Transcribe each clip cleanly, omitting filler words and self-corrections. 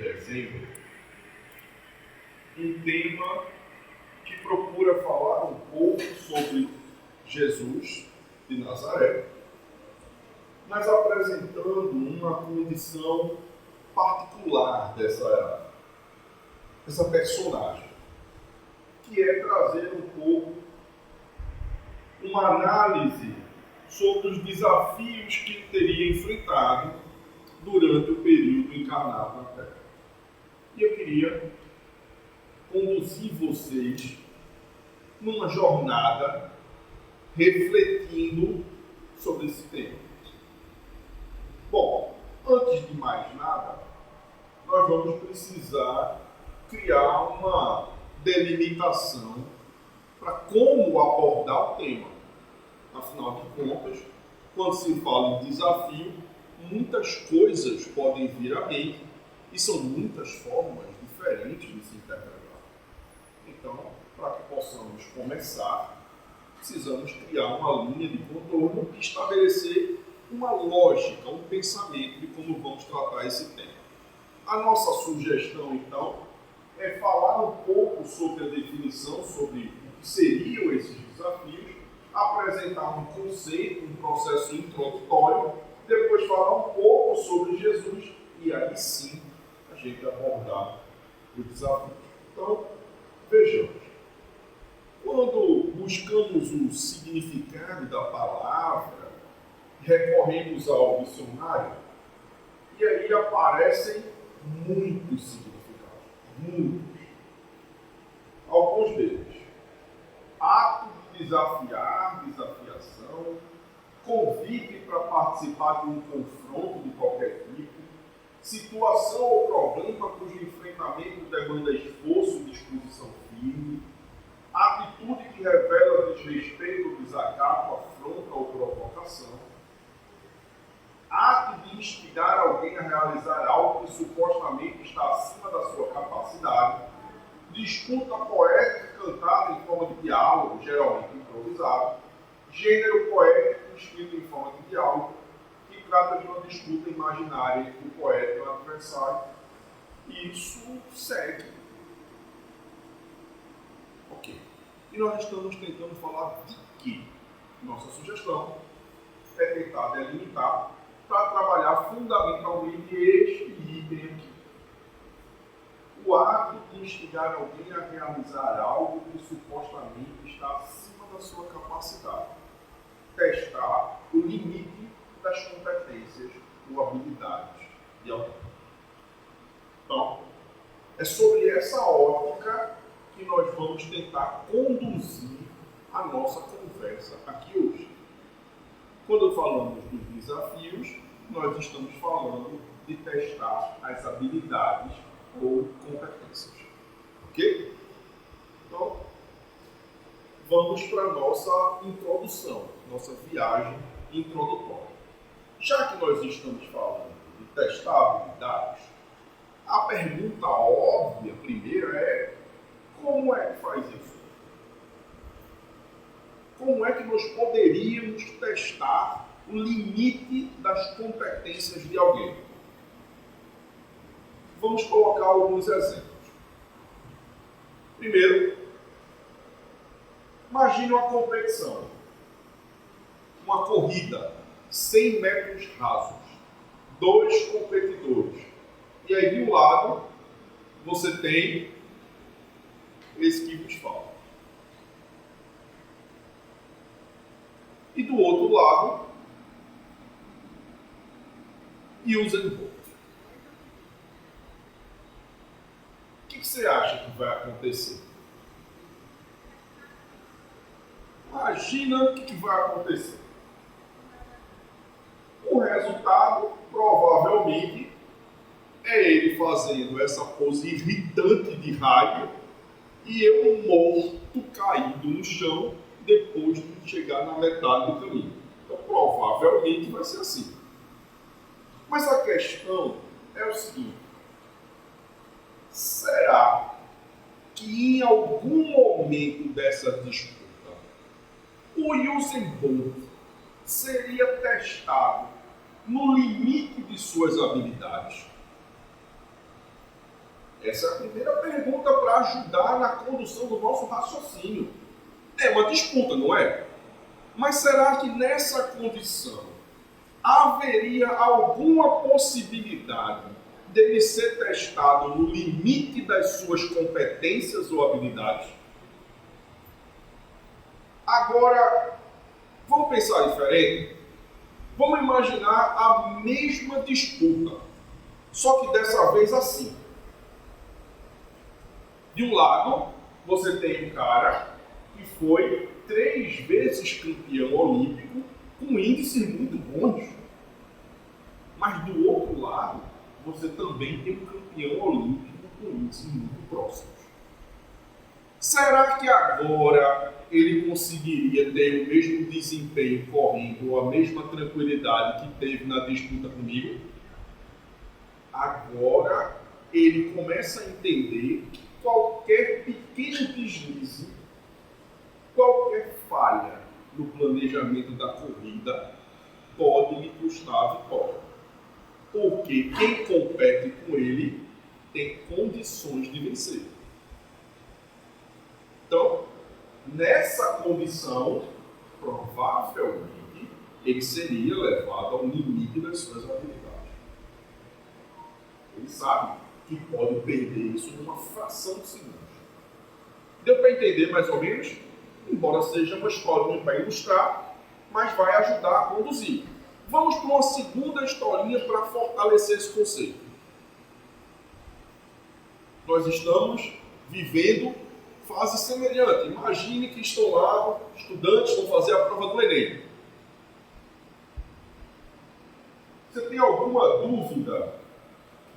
dezembro, um tema que procura falar um pouco sobre Jesus de Nazaré, mas apresentando uma condição particular dessa personagem, que é trazer um pouco uma análise sobre os desafios que ele teria enfrentado durante o período encarnado na Terra. E eu queria conduzir vocês numa jornada refletindo sobre esse tema. Bom, antes de mais nada, nós vamos precisar criar uma delimitação para como abordar o tema. Afinal de contas, quando se fala em desafio, muitas coisas podem vir à mente e são muitas formas diferentes de se interpretar. Então, para que possamos começar, precisamos criar uma linha de contorno e estabelecer uma lógica, um pensamento de como vamos tratar esse tema. A nossa sugestão, então, é falar um pouco sobre a definição, sobre o que seriam esses desafios, apresentar um conceito, um processo introdutório, depois falar um pouco sobre Jesus e aí sim a gente abordar os desafios. Então, vejamos. Quando buscamos o significado da palavra, recorremos ao dicionário e aí aparecem muitos significados. Muitos. Alguns deles. Ato de desafiar, desafiação, convite para participar de um confronto de qualquer tipo, situação ou problema cujo enfrentamento demanda esforço e disposição firme, atitude que revela desrespeito, desacato, afronta ou provocação, ato de instigar alguém a realizar algo que supostamente está acima da sua capacidade, disputa poética cantada em forma de diálogo, geralmente improvisado, gênero poético escrito em forma de diálogo, que trata de uma disputa imaginária entre o poeta e o adversário. E isso segue. Ok. E nós estamos tentando falar de quê? Nossa sugestão é tentar delimitar para trabalhar fundamentalmente este item aqui. O ato de instigar alguém a realizar algo que supostamente está acima da sua capacidade. Testar o limite das competências ou habilidades de alguém. Então, é sobre essa ótica que nós vamos tentar conduzir a nossa conversa aqui hoje. Quando falamos dos desafios, nós estamos falando de testar as habilidades ou competências. Ok? Então, vamos para a nossa introdução, nossa viagem introdutória. Já que nós estamos falando de testar habilidades, a pergunta óbvia primeiro é: como é que faz isso? Como é que nós poderíamos testar o limite das competências de alguém? Vamos colocar alguns exemplos. Primeiro, imagine uma competição, uma corrida, 100 metros rasos, 2 competidores. E aí, de um lado, você tem esse que vos fala. E do outro lado, Usain Bolt. O que você acha que vai acontecer? Imagina o que vai acontecer. O resultado, provavelmente, é ele fazendo essa pose irritante de raiva e eu morto, caído no chão, depois de chegar na metade do caminho. Então, provavelmente vai ser assim. Mas a questão é o seguinte: será que em algum momento dessa disputa o Usain Bolt seria testado no limite de suas habilidades? Essa é a primeira pergunta para ajudar na condução do nosso raciocínio. É uma disputa, não é? Mas será que nessa condição haveria alguma possibilidade dele ser testado no limite das suas competências ou habilidades? Agora, vamos pensar diferente? Vamos imaginar a mesma disputa, só que dessa vez assim. De um lado, você tem um cara que foi 3 vezes campeão olímpico com índices muito bons. Mas do outro lado, você também tem um campeão olímpico com índices muito próximos. Será que agora ele conseguiria ter o mesmo desempenho correndo ou a mesma tranquilidade que teve na disputa comigo? Agora ele começa a entender que qualquer pequeno deslize, qualquer falha no planejamento da corrida pode lhe custar a vitória. Porque quem compete com ele tem condições de vencer. Então, nessa condição, provavelmente, ele seria levado ao limite das suas habilidades. Ele sabe que pode perder isso numa fração de segundo. Deu para entender mais ou menos? Embora seja uma historinha para ilustrar, mas vai ajudar a conduzir. Vamos para uma segunda historinha para fortalecer esse conceito. Nós estamos vivendo fase semelhante. Imagine que estão lá, estudantes vão fazer a prova do Enem. Você tem alguma dúvida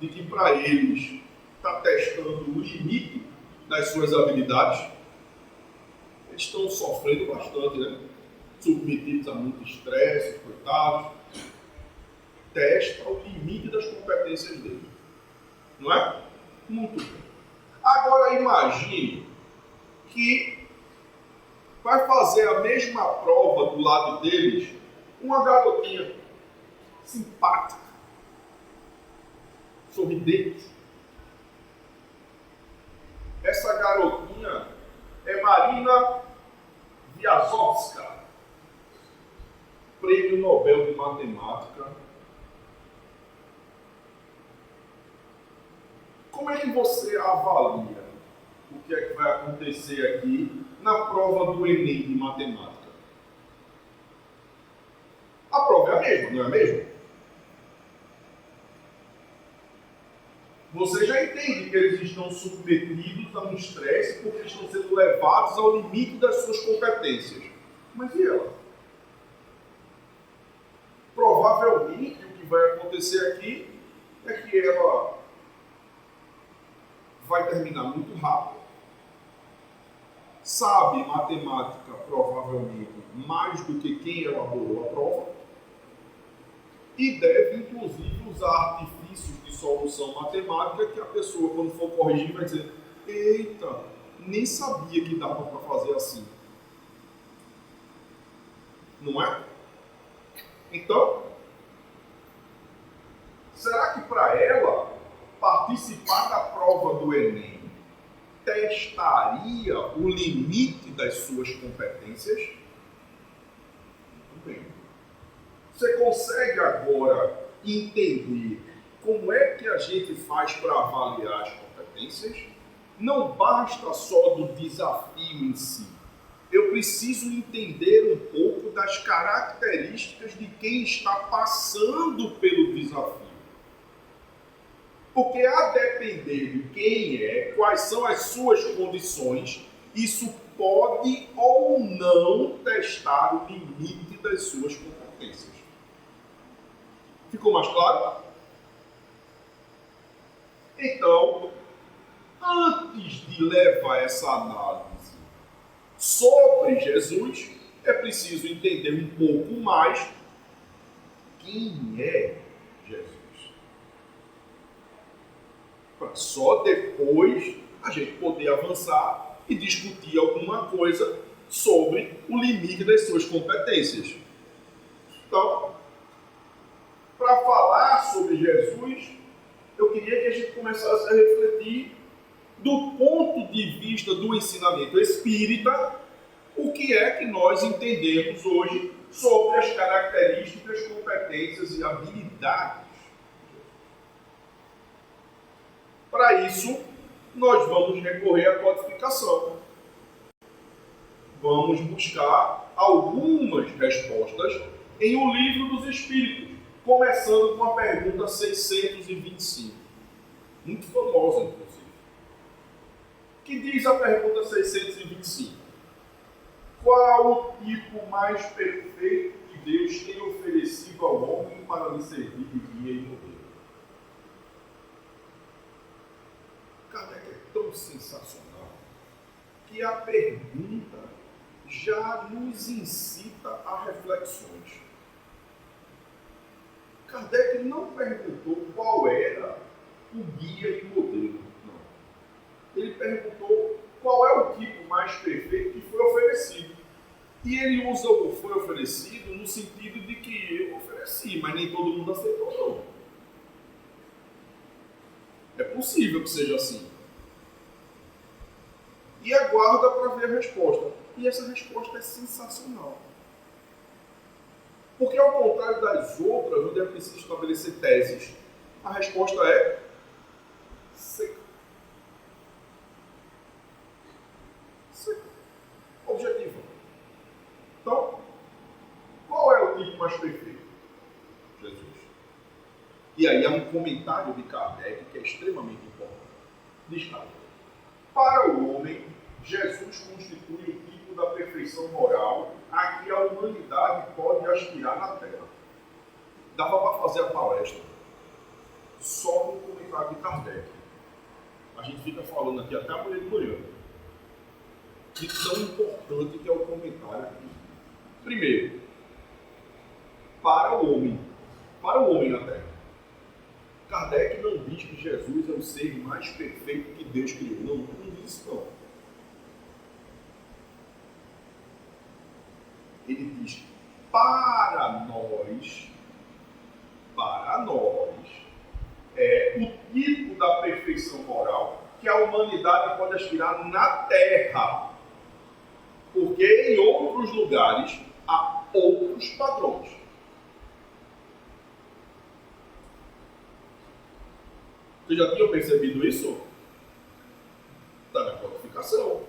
de que para eles está testando o limite das suas habilidades? Eles estão sofrendo bastante, né? Submetidos a muito estresse, coitados. Testa o limite das competências dele. Não é? Muito bem. Agora imagine que vai fazer a mesma prova do lado deles uma garotinha simpática, sorridente. Essa garotinha é Marina Vyazovska, Prêmio Nobel de Matemática. Como é que você avalia o que é que vai acontecer aqui na prova do Enem de Matemática? A prova é a mesma, não é mesmo? Você já entende que eles estão submetidos a um estresse porque estão sendo levados ao limite das suas competências. Mas e ela? Provavelmente o que vai acontecer aqui é que ela vai terminar muito rápido, sabe matemática provavelmente mais do que quem elaborou a prova e deve inclusive usar artifícios de solução matemática que a pessoa, quando for corrigir, vai dizer: eita, nem sabia que dava para fazer assim. Não é? Então, será que para ela participar da prova do Enem testaria o limite das suas competências? Muito bem. Você consegue agora entender como é que a gente faz para avaliar as competências? Não basta só do desafio em si. Eu preciso entender um pouco das características de quem está passando pelo desafio. Porque a depender de quem é, quais são as suas condições, isso pode ou não testar o limite das suas competências. Ficou mais claro? Então, antes de levar essa análise sobre Jesus, é preciso entender um pouco mais quem é Jesus. Para só depois a gente poder avançar e discutir alguma coisa sobre o limite das suas competências. Então, para falar sobre Jesus, eu queria queria que a gente começasse a refletir do ponto de vista do ensinamento espírita, o que é que nós entendemos hoje sobre as características, competências e habilidades. Para isso, nós vamos recorrer à codificação. Vamos buscar algumas respostas em O Livro dos Espíritos, começando com a pergunta 625, muito famosa, inclusive, que diz a pergunta 625: qual o tipo mais perfeito que Deus tem oferecido ao homem para lhe servir de guia e modelo? Kardec é tão sensacional que a pergunta já nos incita a reflexões. Kardec não perguntou qual era o guia e modelo, não. Ele perguntou qual é o tipo mais perfeito que foi oferecido. E ele usa o foi oferecido no sentido de que eu ofereci, mas nem todo mundo aceitou, não. É possível que seja assim. E aguarda para ver a resposta. E essa resposta é sensacional. Porque ao contrário das outras, onde é preciso estabelecer teses, a resposta é seca. Seca. Objetiva. Então, qual é o tipo mais perfeito? Jesus. E aí há um comentário de Kardec que é extremamente importante. Diz Kardec: para o homem, Jesus constitui o tipo da perfeição moral a que a humanidade pode aspirar na Terra. Dava para fazer a palestra só com o comentário de Kardec. A gente fica falando aqui até amanhã de manhã. De tão importante que é o comentário aqui. Primeiro, para o homem na Terra. Kardec não diz que Jesus é o ser mais perfeito que Deus criou. Não diz isso não. Ele diz: para nós, é o tipo da perfeição moral que a humanidade pode aspirar na Terra. Porque em outros lugares há outros padrões. Vocês já tinham percebido isso? Está na codificação.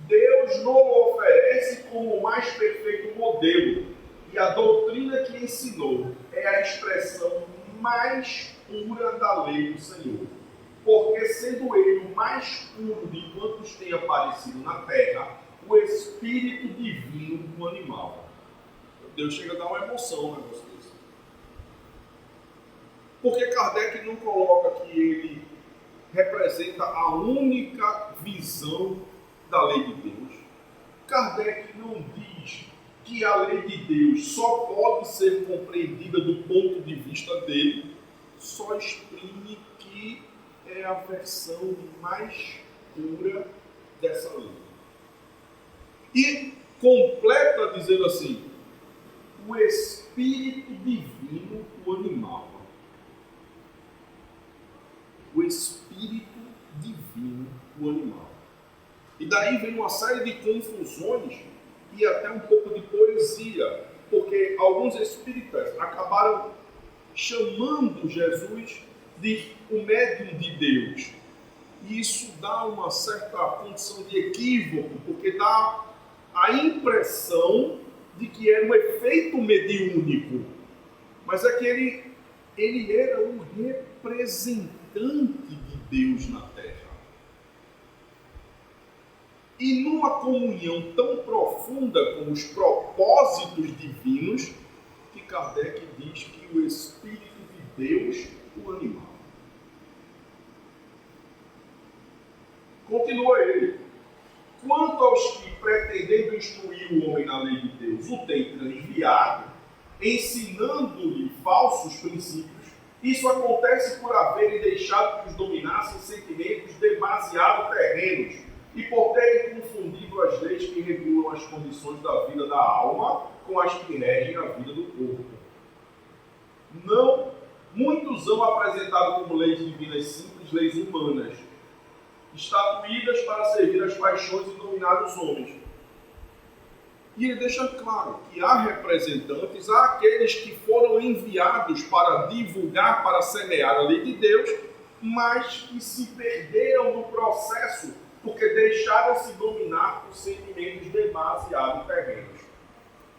Deus não o oferece como o mais perfeito modelo. E a doutrina que ensinou é a expressão mais pura da lei do Senhor. Porque sendo ele o mais puro de quantos tem aparecido na terra, o Espírito Divino do animal. Deus chega a dar uma emoção no negócio desse. Porque Kardec não coloca que ele representa a única visão da lei de Deus. Kardec não diz que a lei de Deus só pode ser compreendida do ponto de vista dele, só exprime que é a versão mais pura dessa lei. E completa dizendo assim: o Espírito Divino, o animal. O Espírito Divino, o animal. E daí vem uma série de confusões e até um pouco de poesia, porque alguns espíritas acabaram chamando Jesus de o médium de Deus. E isso dá uma certa condição de equívoco, porque dá a impressão de que era um efeito mediúnico. Mas é que ele era um representante de Deus na Terra. E numa comunhão tão profunda com os propósitos divinos, que Kardec diz que o Espírito de Deus o animal. Continua ele: quanto aos que, pretendendo instruir o homem na lei de Deus, o têm transviado, ensinando-lhe falsos princípios, isso acontece por haverem deixado que os dominassem sentimentos demasiado terrenos e por terem confundido as leis que regulam as condições da vida da alma com as que regem a vida do corpo. muitos hão apresentado como leis divinas simples, leis humanas, estatuídas para servir as paixões e dominar os homens. E ele deixa claro que há representantes, há aqueles que foram enviados para divulgar, para semear a lei de Deus, mas que se perderam no processo porque deixaram-se dominar por sentimentos demasiado terrenos.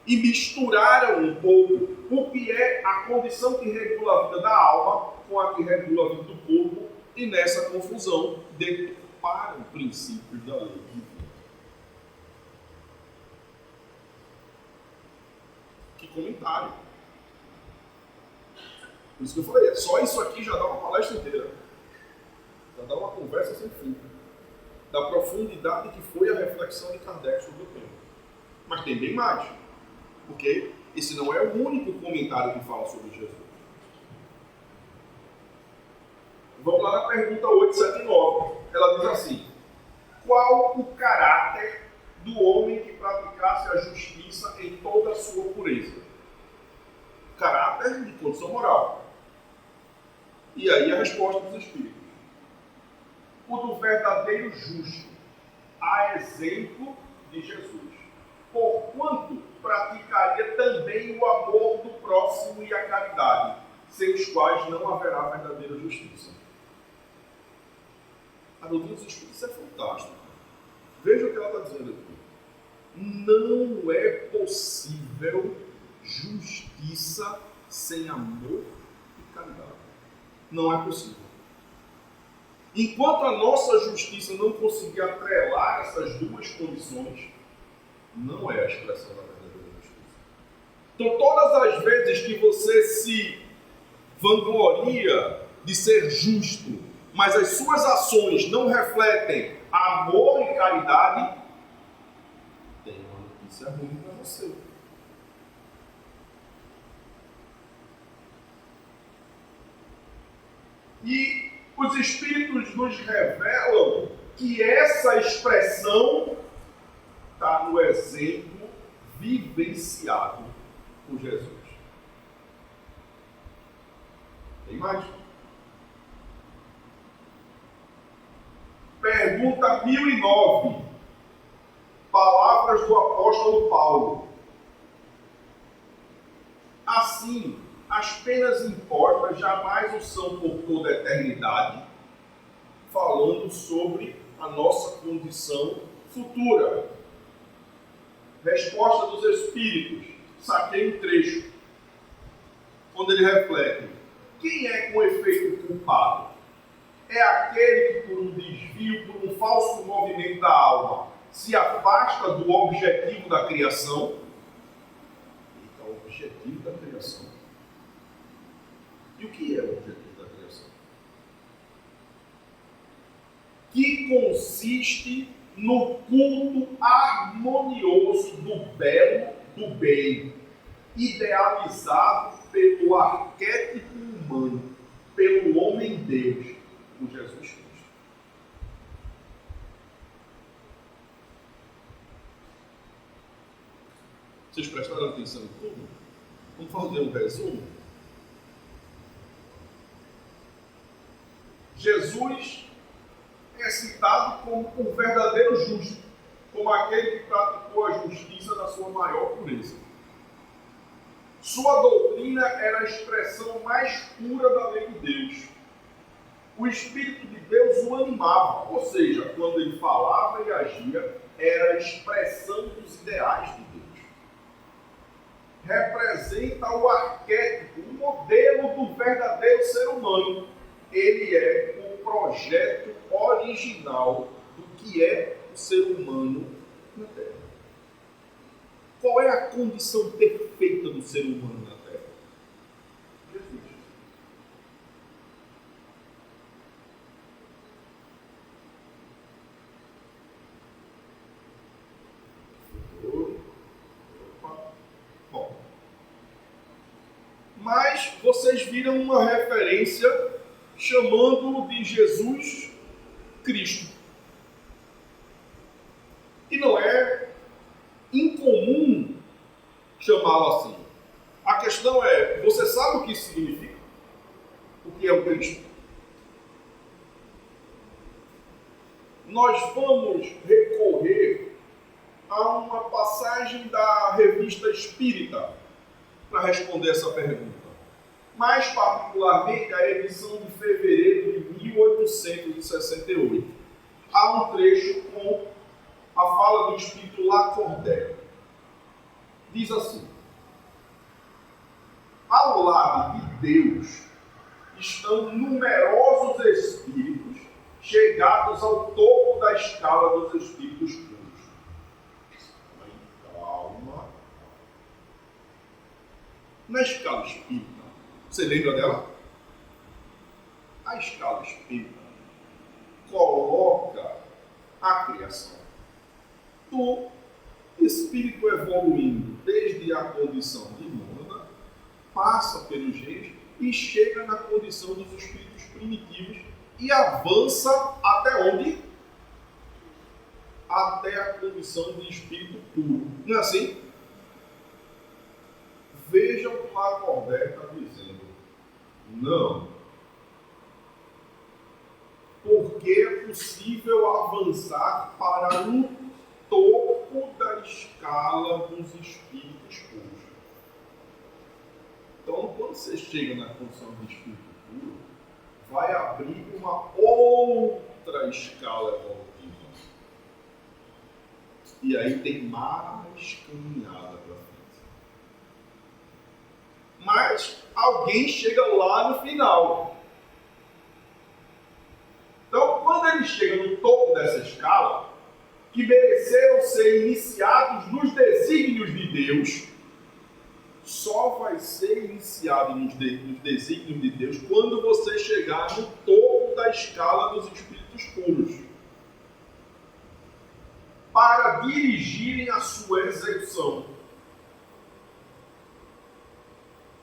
E misturaram um pouco o que é a condição que regula a vida da alma com a que regula a vida do corpo, e nessa confusão deturparam princípios da lei divina. Que comentário! Por isso que eu falei, só isso aqui já dá uma palestra inteira. Já dá uma conversa sem fim. Da profundidade que foi a reflexão de Kardec sobre o tema. Mas tem bem mais. Porque esse não é o único comentário que fala sobre Jesus. Vamos lá na pergunta 879. Ela diz assim: qual o caráter do homem que praticasse a justiça em toda a sua pureza? Caráter de condição moral. E aí a resposta dos Espíritos: o do verdadeiro justo, a exemplo de Jesus, porquanto praticaria também o amor do próximo e a caridade, sem os quais não haverá verdadeira justiça. A doutrina dos Espíritos é fantástica. Veja o que ela está dizendo aqui. Não é possível justiça sem amor e caridade. Não é possível. Enquanto a nossa justiça não conseguir atrelar essas duas condições, não é a expressão da verdadeira justiça. Então, todas as vezes que você se vangloria de ser justo, mas as suas ações não refletem amor e caridade, tem uma notícia ruim para você. E os Espíritos nos revelam que essa expressão está no exemplo vivenciado por Jesus. Tem mais? Pergunta 1009. Palavras do apóstolo Paulo. Assim, as penas impostas jamais o são por toda a eternidade, falando sobre a nossa condição futura. Resposta dos Espíritos. Saquei um trecho, quando ele reflete: quem é com efeito culpado? É aquele que, por um desvio, por um falso movimento da alma, se afasta do objetivo da criação. Então, o objetivo da criação. E o que é o objetivo da criação? Que consiste no culto harmonioso do belo, do bem, idealizado pelo arquétipo humano, pelo homem-deus, por Jesus Cristo. Vocês prestaram atenção em tudo? Vamos fazer um resumo? Jesus é citado como o verdadeiro justo, como aquele que praticou a justiça na sua maior pureza. Sua doutrina era a expressão mais pura da lei de Deus. O Espírito de Deus o animava, ou seja, quando ele falava e agia, era a expressão dos ideais de Deus. Representa o arquétipo, o modelo do verdadeiro ser humano. Ele é o projeto original do que é o ser humano na Terra. Qual é a condição perfeita do ser humano na Terra? Jesus. Bom. Mas vocês viram uma referência chamando-o de Jesus Cristo. E não é incomum chamá-lo assim. A questão é, você sabe o que isso significa? o que é o Cristo, nós vamos recorrer a uma passagem da Revista Espírita para responder essa pergunta. Mais particularmente a edição de fevereiro de 1868. Há um trecho com a fala do espírito Lacordaire. Diz assim: ao lado de Deus estão numerosos espíritos chegados ao topo da escala dos espíritos puros. Calma. Na escala espírita, você lembra dela? A escala espírita coloca a criação do espírito evoluindo desde a condição de mônada, passa pelos reis e chega na condição dos espíritos primitivos e avança até onde? Até a condição de espírito puro. Não é assim? Veja o que Lacordaire está dizendo. Não. Porque é possível avançar para o topo da escala dos espíritos puros. Então, quando você chega na condição de espírito puro, vai abrir uma outra escala evolutiva. E aí tem mais caminhada para frente. Mas alguém chega lá no final. Então, quando ele chega no topo dessa escala, que mereceram ser iniciados nos desígnios de Deus, só vai ser iniciado nos desígnios de Deus quando você chegar no topo da escala dos espíritos puros, para dirigirem a sua execução.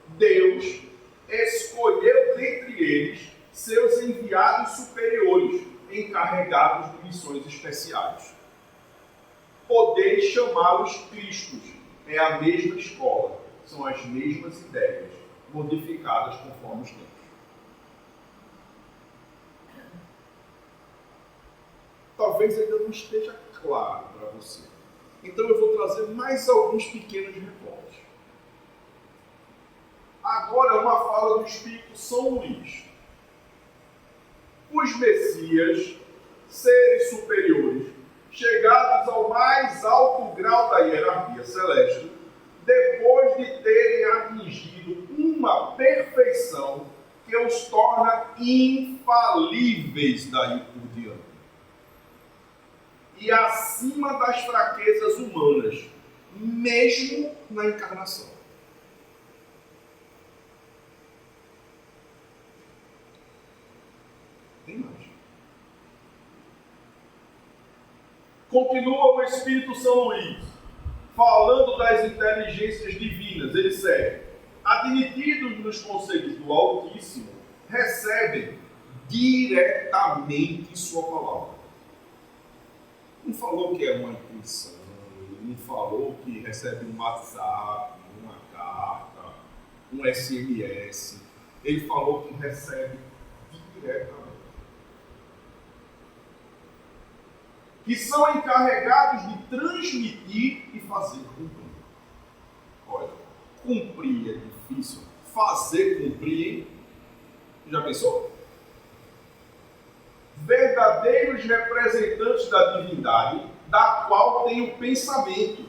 Deus escolheu dentre eles seus enviados superiores, encarregados de missões especiais. Podeis chamá-los Cristos, é a mesma escola, são as mesmas ideias, modificadas conforme os tempos. Talvez ainda não esteja claro para você. Então eu vou trazer mais alguns pequenos recortes. Agora uma fala do Espírito São Luís. Os Messias, seres superiores, chegados ao mais alto grau da hierarquia celeste, depois de terem atingido uma perfeição que os torna infalíveis daí por diante, e acima das fraquezas humanas, mesmo na encarnação. Tem mais. Continua o Espírito São Luís, falando das inteligências divinas. Ele segue: admitidos nos conselhos do Altíssimo, recebem diretamente sua palavra. Não falou que é uma intuição, não falou que recebe um WhatsApp, uma carta, um SMS. Ele falou que recebe diretamente. Que são encarregados de transmitir e fazer cumprir. Olha, cumprir é difícil, fazer cumprir, hein? Já pensou? Verdadeiros representantes da divindade, da qual tem o pensamento.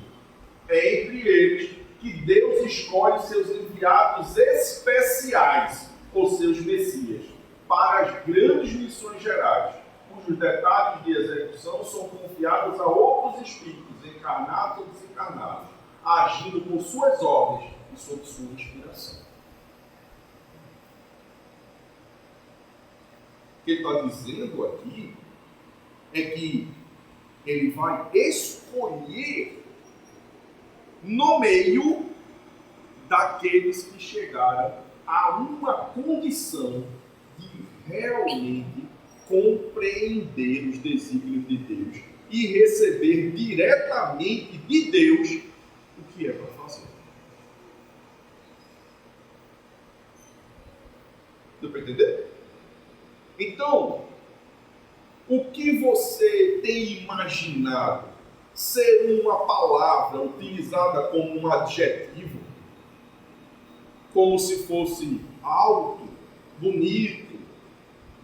É entre eles que Deus escolhe seus enviados especiais, ou seus messias, para as grandes missões gerais, cujos detalhes de execução são confiados a outros espíritos, encarnados ou desencarnados, agindo por suas ordens e sob sua inspiração. O que ele está dizendo aqui é que ele vai escolher no meio daqueles que chegaram a uma condição de realmente compreender os desígnios de Deus e receber diretamente de Deus o que é para fazer. Deu para entender? Então, o que você tem imaginado ser uma palavra utilizada como um adjetivo, como se fosse alto, bonito,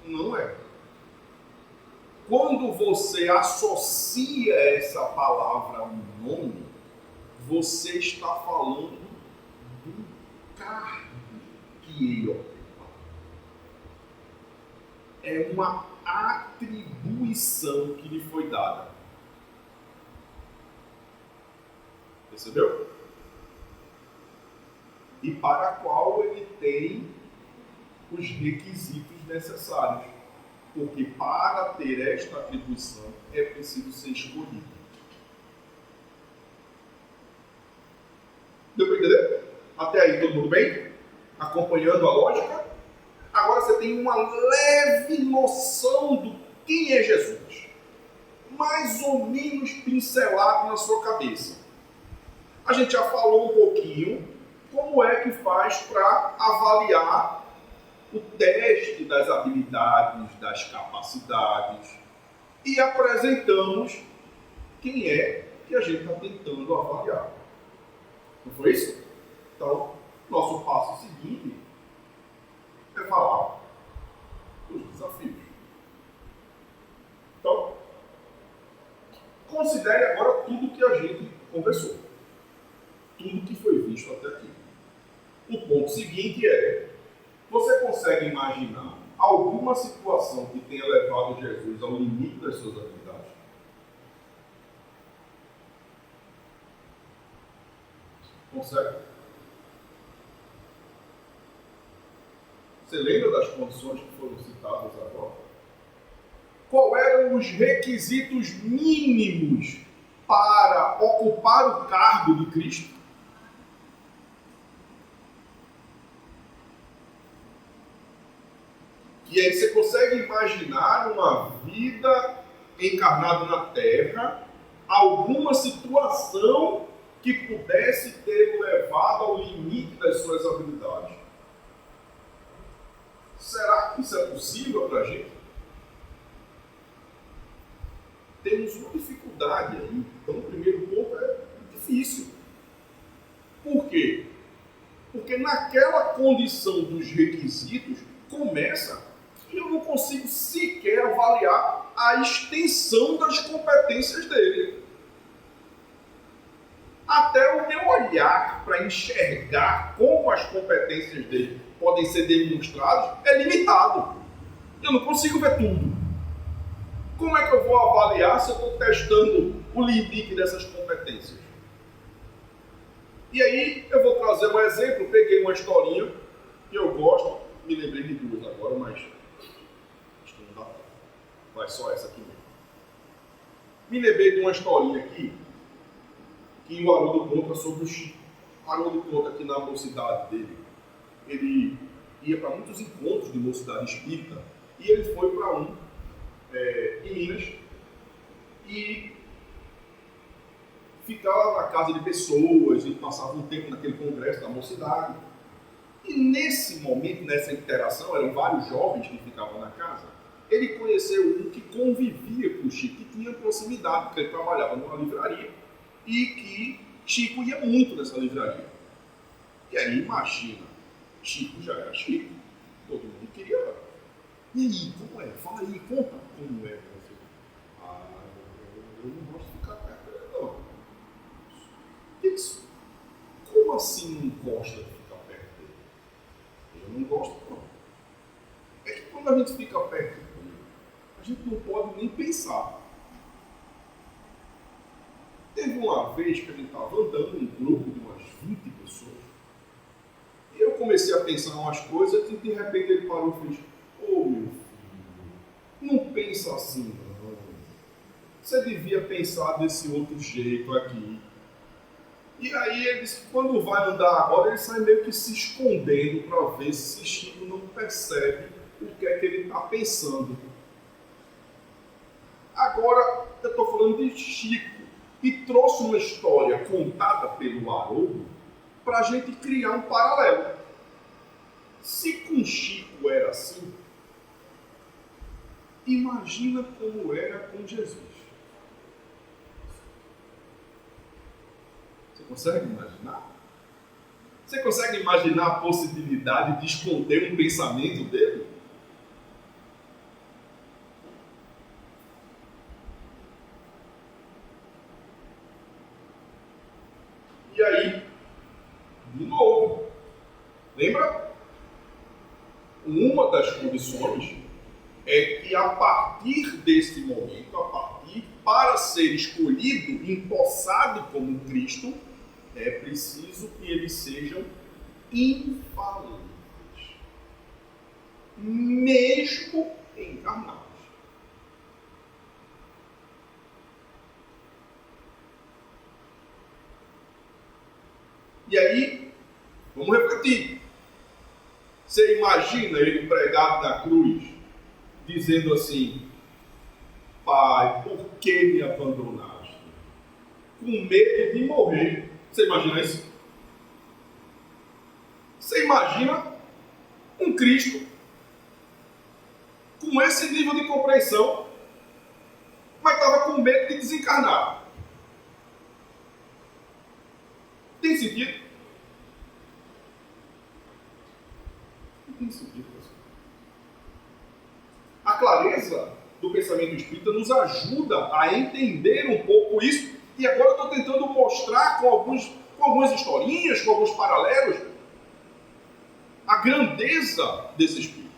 não é. Quando você associa essa palavra a um nome, você está falando do cargo que ele ocupa. É uma atribuição que lhe foi dada. Percebeu? E para a qual ele tem os requisitos necessários. Porque para ter esta atribuição é preciso ser escolhido. Deu para entender? Até aí todo mundo bem? Acompanhando a lógica? Agora você tem uma leve noção do quem é Jesus. Mais ou menos pincelado na sua cabeça. A gente já falou um pouquinho como é que faz para avaliar o teste das habilidades, das capacidades, e apresentamos quem é que a gente está tentando avaliar. Não foi isso? Então, nosso passo seguinte é falar dos desafios. Então, considere agora tudo que a gente conversou. Tudo que foi visto até aqui. O ponto seguinte é: você consegue imaginar alguma situação que tenha levado Jesus ao limite das suas habilidades? Consegue? Você lembra das condições que foram citadas agora? Qual eram os requisitos mínimos para ocupar o cargo de Cristo? E aí você consegue imaginar uma vida encarnada na Terra, alguma situação que pudesse ter levado ao limite das suas habilidades? Será que isso é possível para a gente? Temos uma dificuldade aí. Então, o primeiro ponto é difícil. Por quê? Porque naquela condição dos requisitos, começa e eu não consigo sequer avaliar a extensão das competências dele. Até o meu olhar para enxergar como as competências dele podem ser demonstradas é limitado. Eu não consigo ver tudo. Como é que eu vou avaliar se eu estou testando o limite dessas competências? E aí eu vou trazer um exemplo. Peguei uma historinha que eu gosto, me lembrei de duas agora, mas acho que não dá. Vai só essa aqui mesmo. Me lembrei de uma historinha aqui que o Haroldo conta sobre o Chico. O Haroldo conta que na mocidade dele, ele ia para muitos encontros de mocidade espírita e ele foi para um em Minas e ficava na casa de pessoas e passava um tempo naquele congresso da mocidade. E nesse momento, nessa interação, eram vários jovens que ficavam na casa, ele conheceu um que convivia com o Chico, que tinha proximidade, porque ele trabalhava numa livraria e que Chico ia muito nessa livraria. E aí, imagina, Chico já era Chico, todo mundo queria. E aí, como é? Fala aí, conta como é. Eu não gosto de ficar perto dele, não. Isso. Como assim não gosta de ficar perto dele? Eu não gosto, não. É que quando a gente fica perto dele, a gente não pode nem pensar. Teve uma vez que a gente estava andando em um grupo de umas 20 pessoas e eu comecei a pensar umas coisas e de repente ele parou e fez: ô meu filho, não pensa assim não. Você devia pensar desse outro jeito aqui. E aí ele disse que quando vai andar agora, ele sai meio que se escondendo para ver se Chico não percebe o que é que ele está pensando. Agora, eu estou falando de Chico e trouxe uma história contada pelo Haroldo para a gente criar um paralelo. Se com Chico era assim, Imagina como era com Jesus. Você consegue imaginar? Você consegue imaginar a possibilidade de esconder um pensamento dele? E aí, de novo, lembra? Uma das condições é que a partir desse momento, para ser escolhido, empossado como Cristo, é preciso que eles sejam infalíveis, mesmo encarnados. E aí, vamos repetir. Você imagina ele pregado na cruz, dizendo assim: Pai, por que me abandonaste? Com medo de morrer. Você imagina isso? Você imagina um Cristo com esse nível de compreensão, mas estava com medo de desencarnar? Tem sentido? Não tem sentido. A clareza do pensamento espírita nos ajuda a entender um pouco isso. E agora eu estou tentando mostrar com algumas historinhas, com alguns paralelos, a grandeza desse espírito.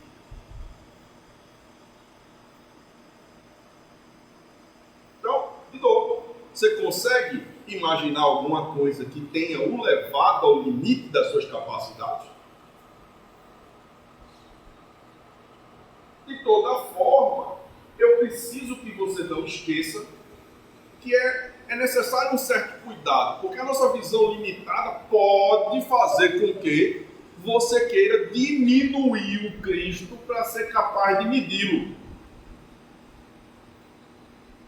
Então, de novo, você consegue imaginar alguma coisa que tenha o levado ao limite das suas capacidades? De toda forma, eu preciso que você não esqueça que é necessário um certo cuidado, porque a nossa visão limitada pode fazer com que você queira diminuir o Cristo para ser capaz de medi-lo.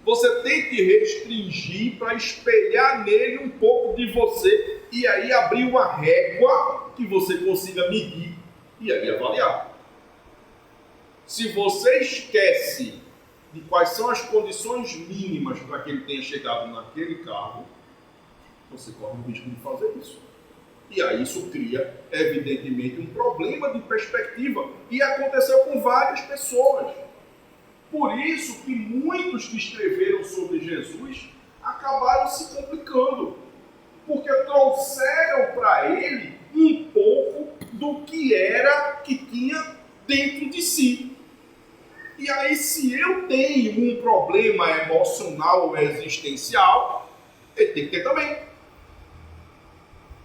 Você tente restringir para espelhar nele um pouco de você e aí abrir uma régua que você consiga medir e aí avaliar. Se você esquece de quais são as condições mínimas para que ele tenha chegado naquele cargo, você corre o risco de fazer isso. E aí isso cria, evidentemente, um problema de perspectiva. E aconteceu com várias pessoas. Por isso que muitos que escreveram sobre Jesus acabaram se complicando. Porque trouxeram para ele um pouco do que era, que tinha dentro de si. E aí, se eu tenho um problema emocional ou existencial, ele tem que ter também.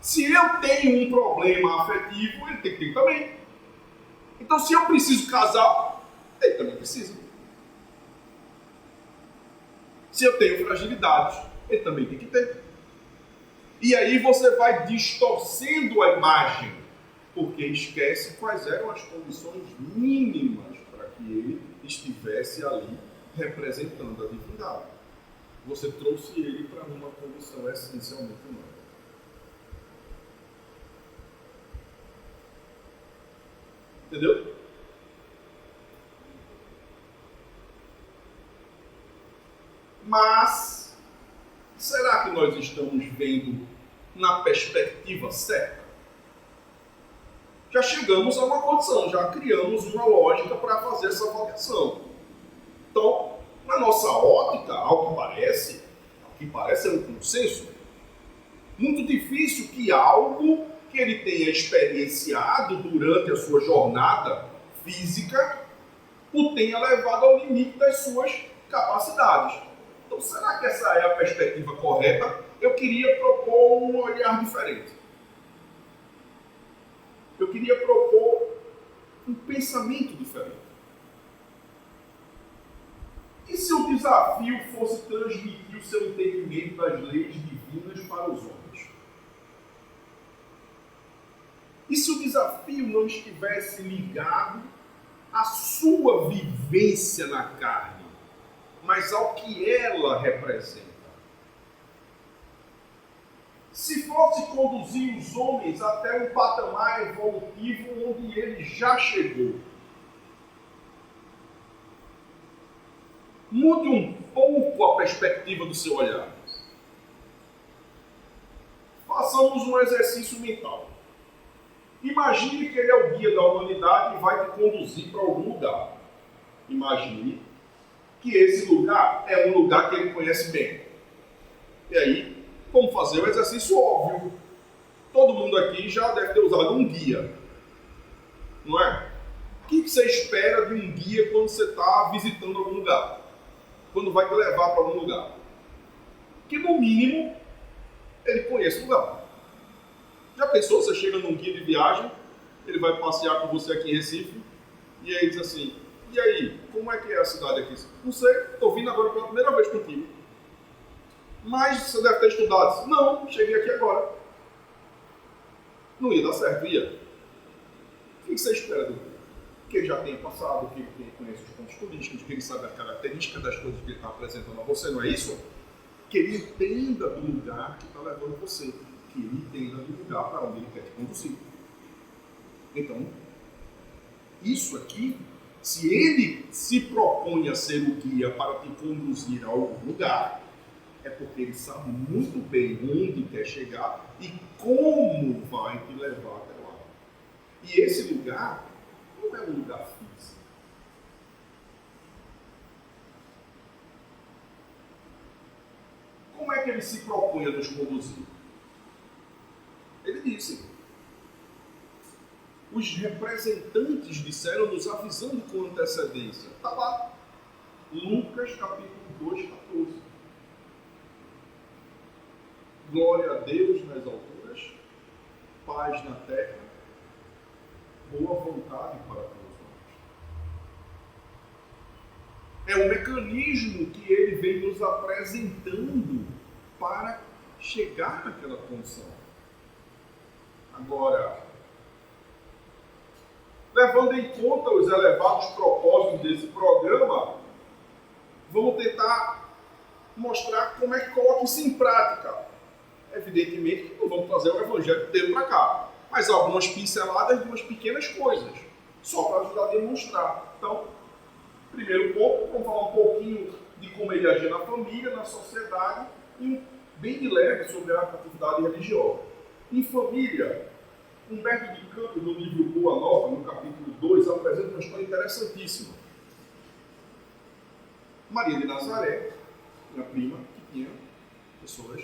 Se eu tenho um problema afetivo, ele tem que ter também. Então, se eu preciso casar, ele também precisa. Se eu tenho fragilidades, ele também tem que ter. E aí você vai distorcendo a imagem, porque esquece quais eram as condições mínimas para que ele estivesse ali representando a divindade. Você trouxe ele para uma condição essencialmente humana. Entendeu? Mas, será que nós estamos vendo na perspectiva certa? Já chegamos a uma condição, já criamos uma lógica para fazer essa avaliação. Então, na nossa ótica, ao que parece é um consenso, muito difícil que algo que ele tenha experienciado durante a sua jornada física o tenha levado ao limite das suas capacidades. Então, será que essa é a perspectiva correta? Eu queria propor um olhar diferente. Eu queria propor um pensamento diferente. E se o desafio fosse transmitir o seu entendimento das leis divinas para os homens? E se o desafio não estivesse ligado à sua vivência na carne, mas ao que ela representa? Se fosse conduzir os homens até um patamar evolutivo onde ele já chegou. Mude um pouco a perspectiva do seu olhar. Façamos um exercício mental. Imagine que ele é o guia da humanidade e vai te conduzir para algum lugar. Imagine que esse lugar é um lugar que ele conhece bem. E aí, como fazer o exercício óbvio? Todo mundo aqui já deve ter usado um guia, não é? O que você espera de um guia quando você está visitando algum lugar? Quando vai te levar para algum lugar? Que no mínimo, ele conhece o lugar. Já pensou, você chega num guia de viagem, ele vai passear com você aqui em Recife, e aí diz assim, e aí, como é que é a cidade aqui? Não sei, estou vindo agora pela primeira vez contigo. Mas você deve ter estudado. Não, cheguei aqui agora. Não ia dar certo, ia. O que você espera do guia? Que ele já tenha passado, que ele conheça os pontos turísticos, que ele sabe a característica das coisas que ele está apresentando a você, não é isso? Que ele entenda do lugar que está levando você. Que ele entenda do lugar para onde ele quer te conduzir. Então, isso aqui, se ele se propõe a ser o guia para te conduzir a algum lugar, é porque ele sabe muito bem onde quer chegar e como vai te levar até lá. E esse lugar não é um lugar físico. Como é que ele se propõe a nos conduzir? Ele disse, os representantes disseram, nos avisando com antecedência. Está lá, Lucas capítulo 2, 14. Glória a Deus nas alturas, paz na terra, boa vontade para todos nós. É um mecanismo que ele vem nos apresentando para chegar naquela condição. Agora, levando em conta os elevados propósitos desse programa, vamos tentar mostrar como é que coloca isso em prática. Evidentemente que não vamos trazer o evangelho inteiro para cá, mas algumas pinceladas de umas pequenas coisas, só para ajudar a demonstrar. Então, primeiro ponto, vamos falar um pouquinho de como ele agia na família, na sociedade, e bem de leve sobre a atividade religiosa. Em família, Humberto de Campos, no livro Boa Nova, no capítulo 2, apresenta uma história interessantíssima. Maria de Nazaré, minha prima, que tinha pessoas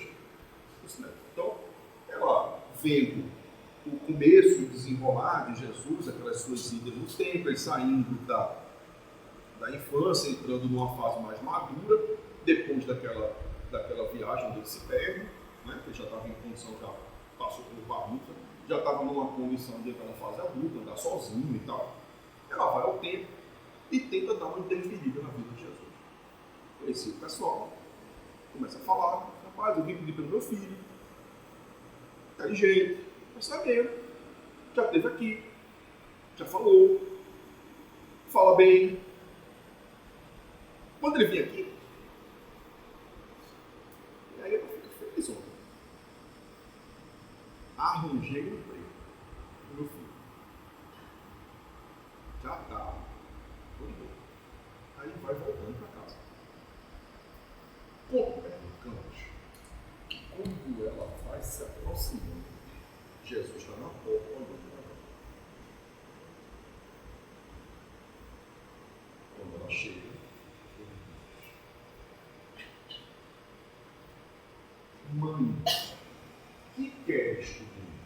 do cinema. Então, ela vendo o começo e desenrolar de Jesus, aquelas suas idas no templo, ele saindo da infância, entrando numa fase mais madura, depois daquela viagem onde ele se perde, né, que ele já estava em condição, já passou pelo barulho, já estava numa condição de entrar na fase adulta, andar sozinho e tal. Ela vai ao templo e tenta dar uma interferida na vida de Jesus. Conheci o pessoal, começa a falar, rapaz, eu vim pedir pelo meu filho, inteligente, está sabendo, já esteve aqui, já falou, fala bem. Quando ele vem aqui, e aí eu fico feliz, ontem. Arranjei um emprego pro meu filho. Já está. Aí vai voltando para casa. Copernicamos que quando ela vai se aproximando, Jesus está na porta olhando para ela. Quando ela chega, mãe, que queres tu de mim?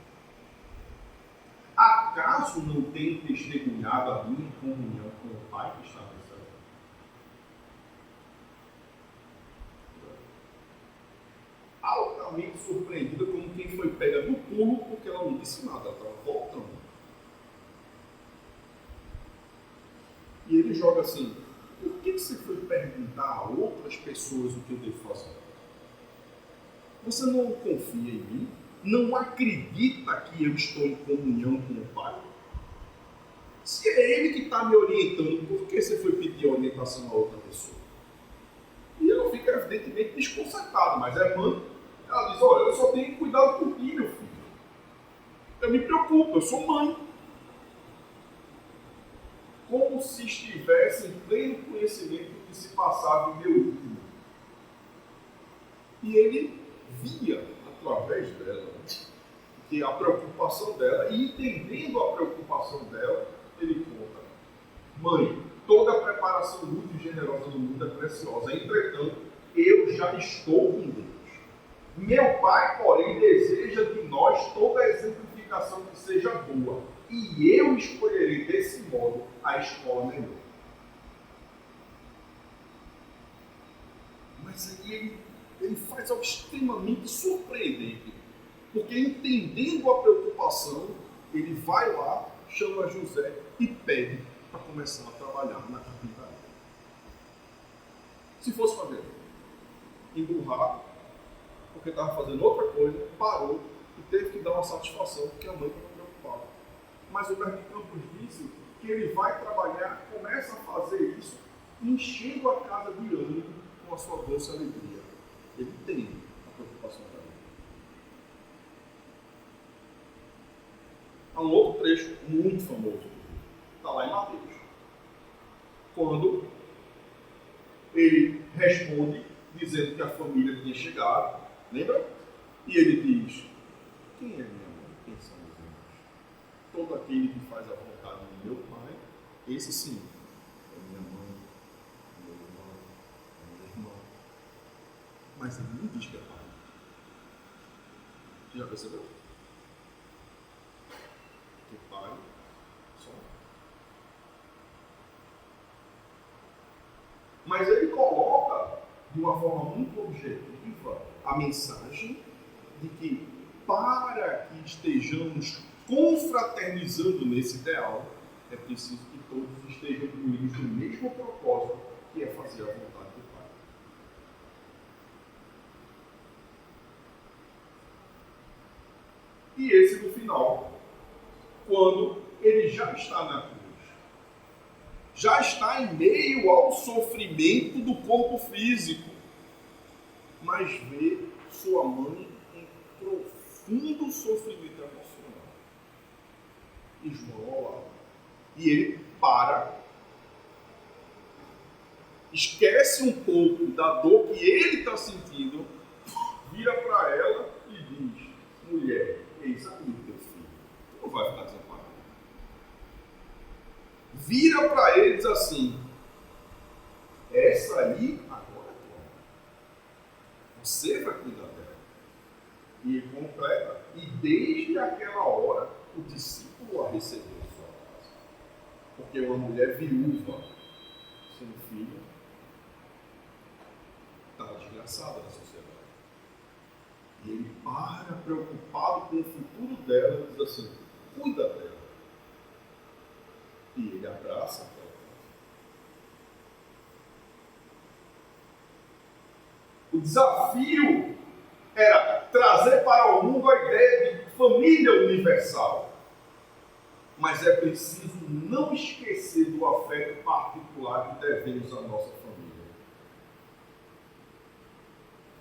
Acaso não tem testemunhado a minha comunhão com o Pai que está no céu? Altamente surpreendida, como quem foi pega no pulo, porque ela não disse nada, ela estava voltando. E ele joga assim, por que você foi perguntar a outras pessoas o que eu devo fazer? Você não confia em mim? Não acredita que eu estou em comunhão com o Pai? Se é Ele que está me orientando, por que você foi pedir orientação a outra pessoa? E ela fica evidentemente desconcertada, mas é mãe. Ela diz, olha, eu só tenho que cuidar por ti, meu filho. Eu me preocupo, eu sou mãe. Como como se estivesse em pleno conhecimento do que se passava em meu íntimo. E ele via, através dela, que a preocupação dela, e entendendo a preocupação dela, ele conta: mãe, toda a preparação muito generosa do mundo é preciosa, entretanto, eu já estou com Deus. Meu pai, porém, deseja de nós toda a exemplificação que seja boa, e eu escolherei desse modo a escola melhor. Mas aí ele faz algo extremamente surpreendente, porque entendendo a preocupação, ele vai lá, chama José e pede para começar a trabalhar na carpintaria. Se fosse fazer emburrado, porque estava fazendo outra coisa, parou e teve que dar uma satisfação, porque a mãe estava preocupada. Mas o Humberto de Campos disse que ele vai trabalhar, começa a fazer isso, enchendo a casa de ânimo com a sua doce alegria. Ele tem a preocupação da vida. Há um outro trecho muito famoso, está lá em Mateus, quando ele responde dizendo que a família tinha chegado, lembra? E ele diz: quem é minha mãe? Quem são meus irmãos? Todo aquele que faz a vontade do meu pai, esse sim é minha mãe, meu irmão, meu irmão. Mas ele não diz que é pai. Já percebeu? Que pai só. Mas ele coloca de uma forma muito objetiva a mensagem de que, para que estejamos confraternizando nesse ideal, é preciso que todos estejam unidos no mesmo propósito, que é fazer a vontade do Pai. E esse no final, quando ele já está na cruz, já está em meio ao sofrimento do corpo físico, mas vê sua mãe em profundo sofrimento emocional. Esmola. E ele para, esquece um pouco da dor que ele está sentindo, vira para ela e diz: mulher, eis aqui o teu filho. Tu não vai ficar desamparado. Vira para ele e diz assim: essa aí agora é tua. Você vai cuidar dela. E ele completa: e desde aquela hora o discípulo a recebeu em sua casa. Porque uma mulher viúva sem filho está desgraçada na sociedade. E ele para, preocupado com o futuro dela, e diz assim: cuida dela. E ele abraça ela. O desafio era trazer para o mundo a ideia de família universal. Mas é preciso não esquecer do afeto particular que devemos à nossa família.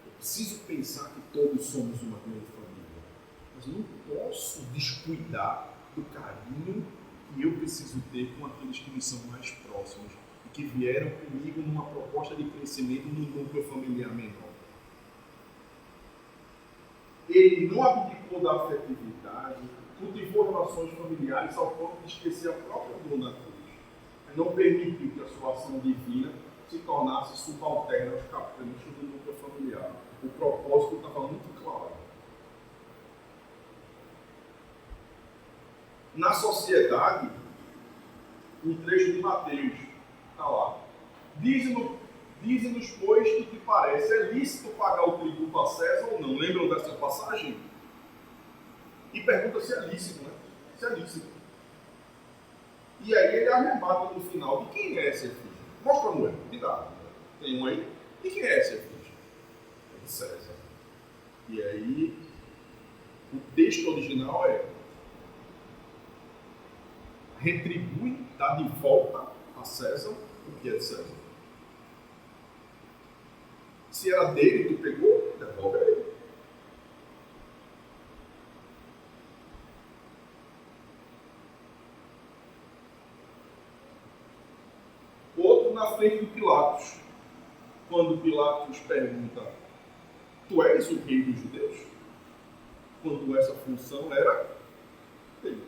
Eu preciso pensar que todos somos uma grande família. Mas não posso descuidar do carinho que eu preciso ter com aqueles que me são mais próximos e que vieram comigo numa proposta de crescimento no núcleo familiar menor. Ele não abdicou da afetividade, cultivou relações familiares ao ponto de esquecer a própria dor na cruz. Não permitiu que a sua ação divina se tornasse subalterna aos caprichos do núcleo familiar. O propósito estava muito claro. Na sociedade, um trecho de Mateus está lá. Dize-nos, pois, que te parece, é lícito pagar o tributo a César ou não? Lembram dessa passagem? E pergunta se é lícito, né? Se é lícito. E aí ele arrebata no final: de quem é esse efígie? Mostra no erro, cuidado. Tem um aí. De quem é esse efígie? É de César. E aí, o texto original é: retribui, dá de volta a César o que é de César. Se era dele, tu pegou, devolve a ele. frente de Pilatos, quando Pilatos pergunta: tu és o rei dos judeus? Quando essa função era dele.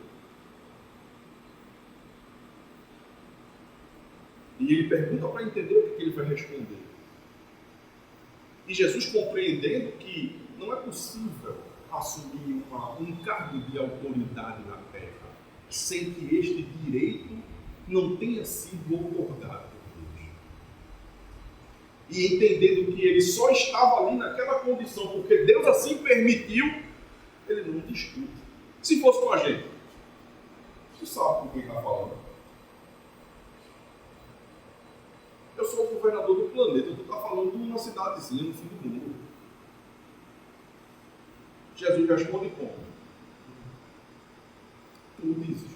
E ele pergunta para entender o que ele vai responder. E Jesus, compreendendo que não é possível assumir um cargo de autoridade na terra sem que este direito não tenha sido otorgado por Deus. E entendendo que ele só estava ali naquela condição porque Deus assim permitiu, ele não discute. Se fosse com a gente, você sabe com quem está falando. Eu sou o governador do planeta, tu está falando de uma cidadezinha no fim do mundo. Jesus responde como? Tu dizes.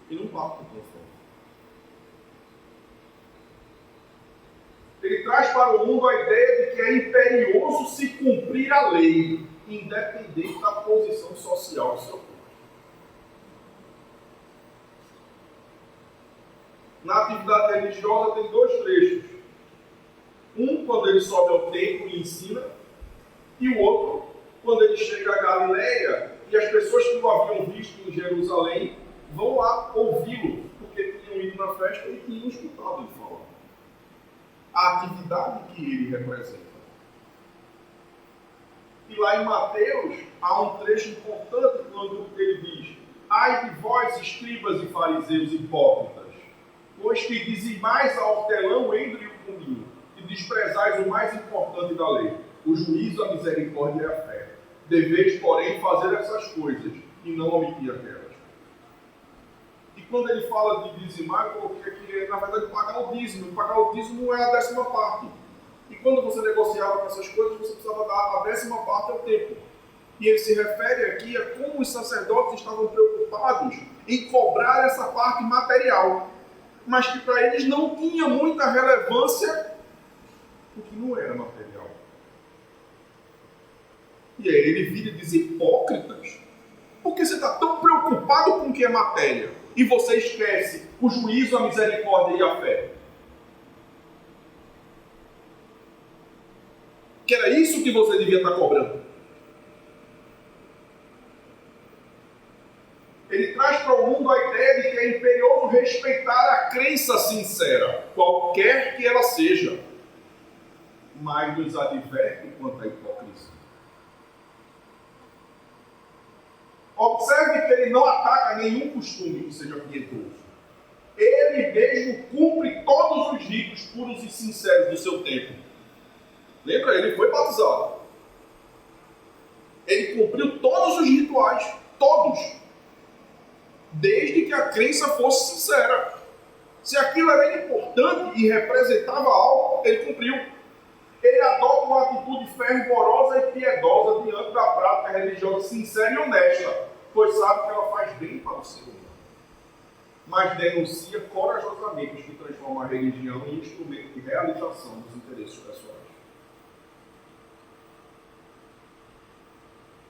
E não bate com o fogo. Ele traz para o mundo a ideia de que é imperioso se cumprir a lei, independente da posição social do seu povo. Na atividade religiosa tem dois trechos. Um, quando ele sobe ao templo e ensina, e o outro, quando ele chega a Galileia e as pessoas que o haviam visto em Jerusalém vão lá ouvi-lo, porque tinham ido na festa e tinham escutado ele falar. A atividade que ele representa. E lá em Mateus há um trecho importante quando ele diz: ai de vós, escribas e fariseus hipócritas, pois que dizimais a hortelã, o endro e o cominho, e desprezais o mais importante da lei, o juízo, a misericórdia e a fé. Deveis, porém, fazer essas coisas, e não omitir aquelas. E quando ele fala de dizimar, eu coloquei aqui, na verdade, pagar o dízimo. Pagar o dízimo é a 10ª parte. E quando você negociava com essas coisas, você precisava dar a 10ª parte ao templo. E ele se refere aqui a como os sacerdotes estavam preocupados em cobrar essa parte material, mas que para eles não tinha muita relevância o que não era material. E aí ele vira e diz: hipócritas, por que você está tão preocupado com o que é matéria e você esquece o juízo, a misericórdia e a fé? Que era isso que você devia estar cobrando. Ele traz para o mundo a ideia de que é imperioso respeitar a crença sincera, qualquer que ela seja, mas nos adverte quanto à hipocrisia. Observe que ele não ataca nenhum costume que seja piedoso. Ele mesmo cumpre todos os ritos puros e sinceros do seu tempo. Lembra? Ele foi batizado. Ele cumpriu todos os rituais, todos. Desde que a crença fosse sincera. Se aquilo era importante e representava algo, ele cumpriu. Ele adota uma atitude fervorosa e piedosa diante da prática religiosa sincera e honesta, pois sabe que ela faz bem para o ser humano. Mas denuncia corajosamente os que transformam a religião em instrumento de realização dos interesses pessoais.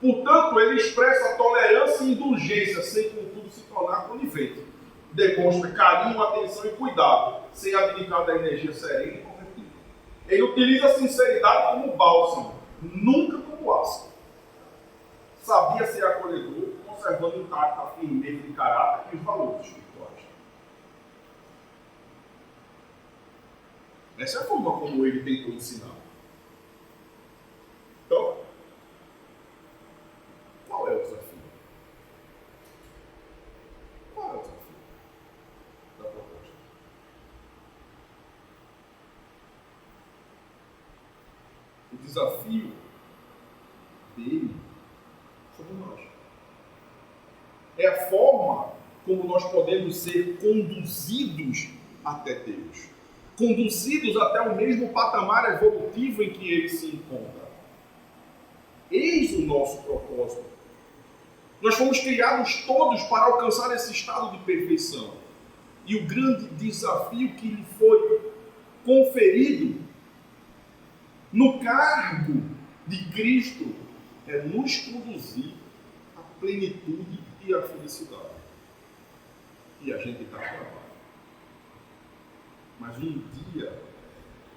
Portanto, ele expressa tolerância e indulgência, sem contudo se tornar conivente. Demonstra carinho, atenção e cuidado, sem abdicar da energia serena e corretiva. Ele utiliza a sinceridade como bálsamo, nunca como ácido. Sabia ser acolhedor, conservando intacta a firmeza de caráter e os valores espirituais. Essa é a forma como ele tentou ensinar. Então, qual é o desafio? Qual é o desafio da proposta? O desafio dele somos nós. É a forma como nós podemos ser conduzidos até Deus. Conduzidos até o mesmo patamar evolutivo em que ele se encontra. Eis o nosso propósito. Nós fomos criados todos para alcançar esse estado de perfeição. E o grande desafio que lhe foi conferido no cargo de Cristo é nos conduzir à plenitude e à felicidade. e a gente está travado. Mas um dia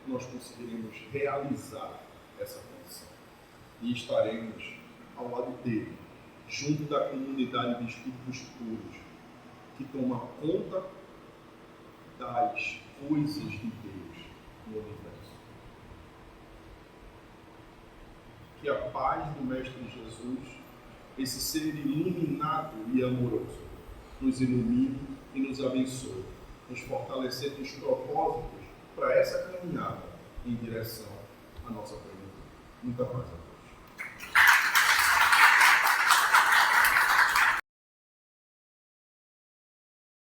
nós conseguiremos realizar essa condição e estaremos ao lado dele, junto da comunidade de espíritos puros, que toma conta das coisas de Deus no universo. Que a paz do Mestre Jesus, esse ser iluminado e amoroso, nos ilumine e nos abençoe, nos fortalecendo os propósitos para essa caminhada em direção à nossa plenitude. Muita paz.